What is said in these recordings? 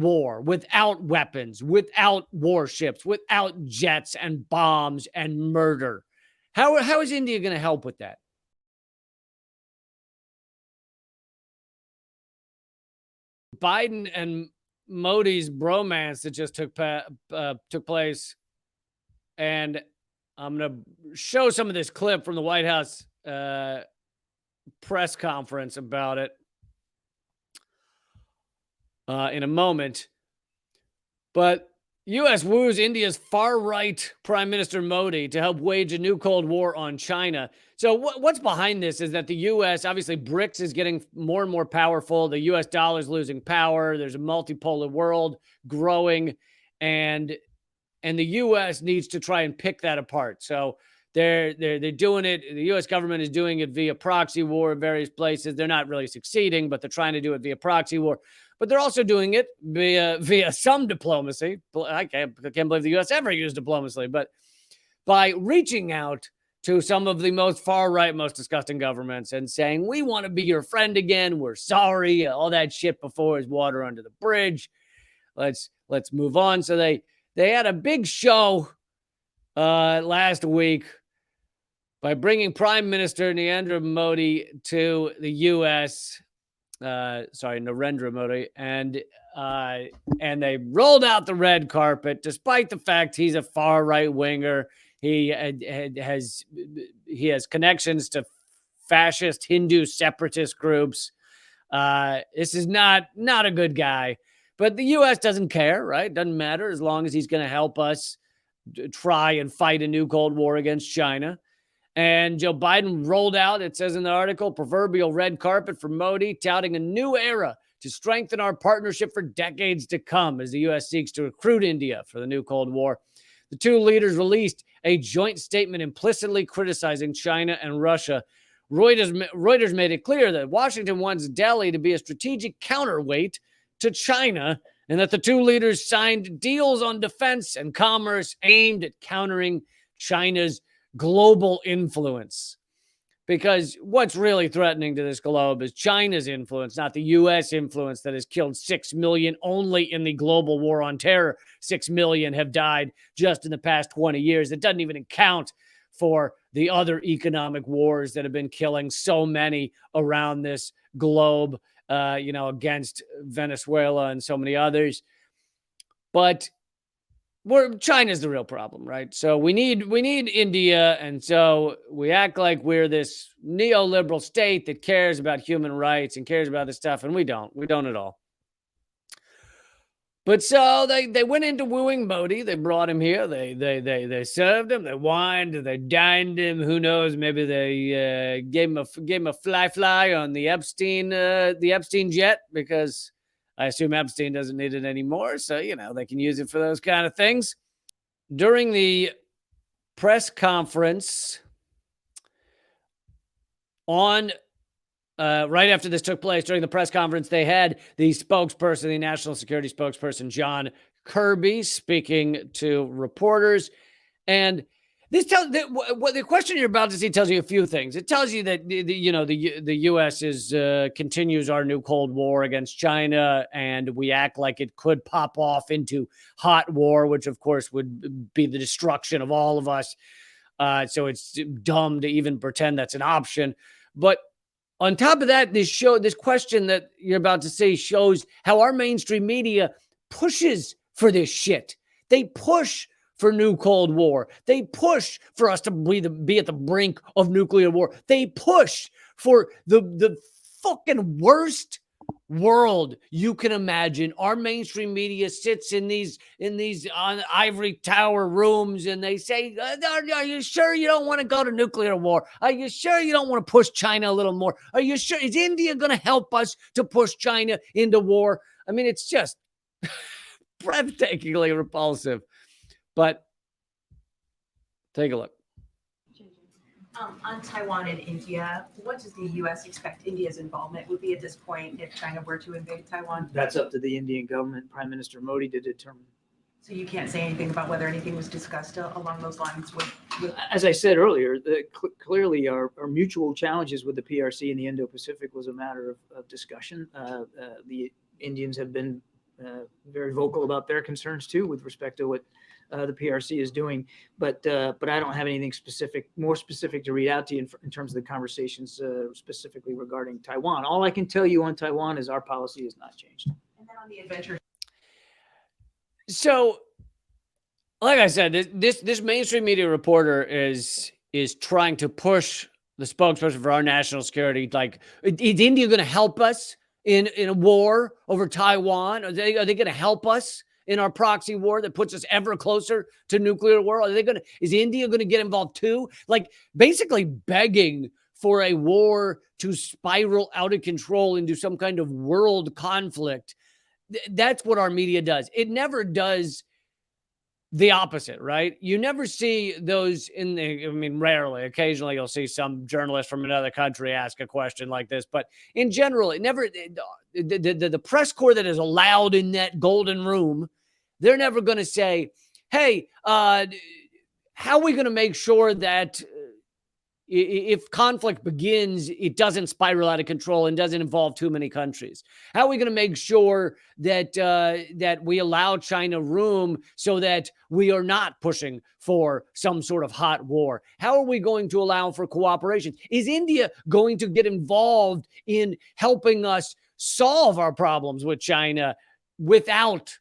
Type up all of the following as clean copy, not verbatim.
war, without weapons, without warships, without jets and bombs and murder. How is India going to help with that? Biden and Modi's bromance that just took place, and I'm going to show some of this clip from the White House press conference about it in a moment. But U.S. woos India's far-right Prime Minister Modi to help wage a new Cold War on China. So what's behind this is that the U.S., obviously BRICS is getting more and more powerful. The U.S. dollar is losing power. There's a multipolar world growing, and the U.S. needs to try and pick that apart. So they're doing it. The U.S. government is doing it via proxy war in various places. They're not really succeeding, but they're trying to do it via proxy war. But they're also doing it via some diplomacy. I can't believe the U.S. ever used diplomacy, but by reaching out to some of the most far-right, most disgusting governments and saying, we want to be your friend again. We're sorry. All that shit before is water under the bridge. Let's move on. So they had a big show last week by bringing Prime Minister Narendra Modi to the U.S., Narendra Modi, and they rolled out the red carpet, despite the fact he's a far right winger. He has connections to fascist Hindu separatist groups. This is not a good guy, but the U.S. doesn't care, right? Doesn't matter as long as he's going to help us try and fight a new Cold War against China. And Joe Biden rolled out, it says in the article, proverbial red carpet for Modi, touting a new era to strengthen our partnership for decades to come as the U.S. seeks to recruit India for the new Cold War. The two leaders released a joint statement implicitly criticizing China and Russia. Reuters made it clear that Washington wants Delhi to be a strategic counterweight to China, and that the two leaders signed deals on defense and commerce aimed at countering China's global influence. Because what's really threatening to this globe is China's influence, not the U.S. influence that has killed 6 million only in the global war on terror. 6 million have died just in the past 20 years. It doesn't even account for the other economic wars that have been killing so many around this globe, against Venezuela and so many others. But China's the real problem, right? So we need India, and so we act like we're this neoliberal state that cares about human rights and cares about this stuff, and we don't at all. But so they went into wooing Modi. They brought him here. They served him. They wined. They dined him. Who knows? Maybe they gave him a fly on the Epstein jet, because I assume Epstein doesn't need it anymore. So, they can use it for those kind of things. During the press conference right after this took place, during the press conference, they had the spokesperson, the national security spokesperson, John Kirby, speaking to reporters. And this the question you're about to see tells you a few things. It tells you that the U.S. continues our new Cold War against China, and we act like it could pop off into hot war, which of course would be the destruction of all of us. So it's dumb to even pretend that's an option. But on top of that, this question that you're about to see shows how our mainstream media pushes for this shit. They push for new Cold War. They push for us to be at the brink of nuclear war. They push for the fucking worst world you can imagine. Our mainstream media sits in these ivory tower rooms, and they say, are you sure you don't want to go to nuclear war? Are you sure you don't want to push China a little more? Are you sure? Is India going to help us to push China into war? I mean, it's just breathtakingly repulsive. But take a look. On Taiwan and India, what does the U.S. expect India's involvement would be at this point if China were to invade Taiwan? That's up to the Indian government, Prime Minister Modi, to determine. So you can't say anything about whether anything was discussed along those lines with As I said earlier, clearly our mutual challenges with the PRC in the Indo-Pacific was a matter of discussion. The Indians have been very vocal about their concerns too, with respect to what the PRC is doing. But I don't have anything more specific to read out to you in terms of the conversations specifically regarding Taiwan. All I can tell you on Taiwan is our policy has not changed. And then on the adventure. So, like I said, this mainstream media reporter is trying to push the spokesperson for our national security. Like, is India going to help us in a war over Taiwan? Are they going to help us in our proxy war that puts us ever closer to nuclear war? Is India going to get involved too? Like, basically begging for a war to spiral out of control into some kind of world conflict. That's what our media does. It never does the opposite, right? You never see those rarely. Occasionally you'll see some journalist from another country ask a question like this, but in general, the press corps that is allowed in that golden room, they're never going to say, hey, how are we going to make sure that if conflict begins, it doesn't spiral out of control and doesn't involve too many countries? How are we going to make sure that that we allow China room so that we are not pushing for some sort of hot war? How are we going to allow for cooperation? Is India going to get involved in helping us solve our problems with China without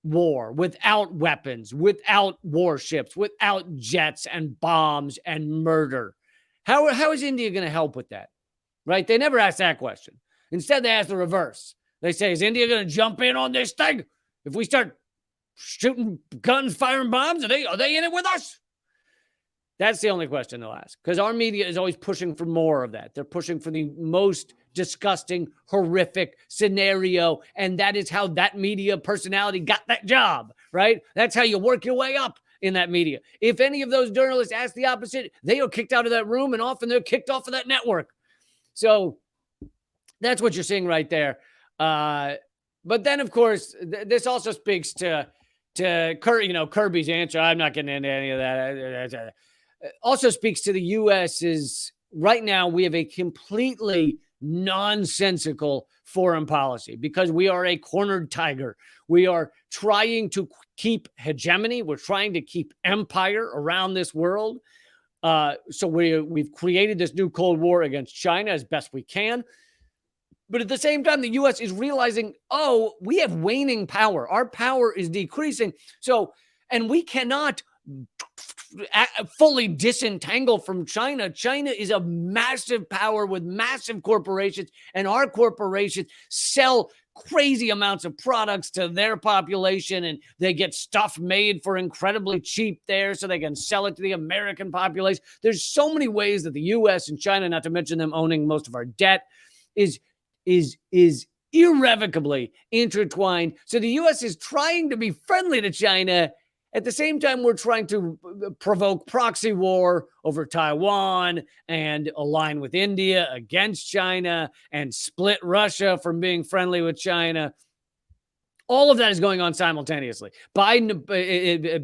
war, without weapons, without warships, without jets and bombs and murder? How is India going to help with that? Right? They never ask that question. Instead, they ask the reverse. They say, is India going to jump in on this thing? If we start shooting guns, firing bombs, are they in it with us? That's the only question they'll ask, because our media is always pushing for more of that. They're pushing for the most disgusting, horrific scenario, and that is how that media personality got that job, right? That's how you work your way up in that media. If any of those journalists ask the opposite, they are kicked out of that room, and often they're kicked off of that network. So that's what you're seeing right there. But then, of course, this also speaks to Kirby's answer. I'm not getting into any of that. Also speaks to the U.S.'s right now. We have a completely nonsensical foreign policy because we are a cornered tiger. We are trying to keep hegemony. We're trying to keep empire around this world. So we've created this new Cold War against China as best we can. But at the same time, the U.S. is realizing, oh, we have waning power. Our power is decreasing. And we cannot fully disentangle from China. China is a massive power with massive corporations, and our corporations sell crazy amounts of products to their population, and they get stuff made for incredibly cheap there so they can sell it to the American population. There's so many ways that the U.S. and China, not to mention them owning most of our debt, is irrevocably intertwined. So the U.S. is trying to be friendly to China. At the same time, we're trying to provoke proxy war over Taiwan and align with India against China and split Russia from being friendly with China. All of that is going on simultaneously. Biden,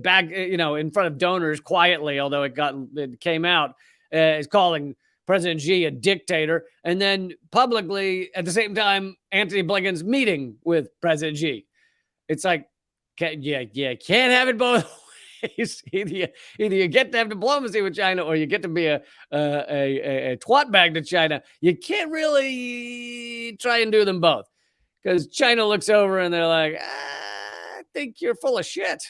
back, in front of donors quietly, although it came out, is calling President Xi a dictator. And then publicly, at the same time, Antony Blinken's meeting with President Xi. It's like, you can't have it both ways. Either you get to have diplomacy with China, or you get to be a twat bag to China. You can't really try and do them both, because China looks over and they're like, I think you're full of shit.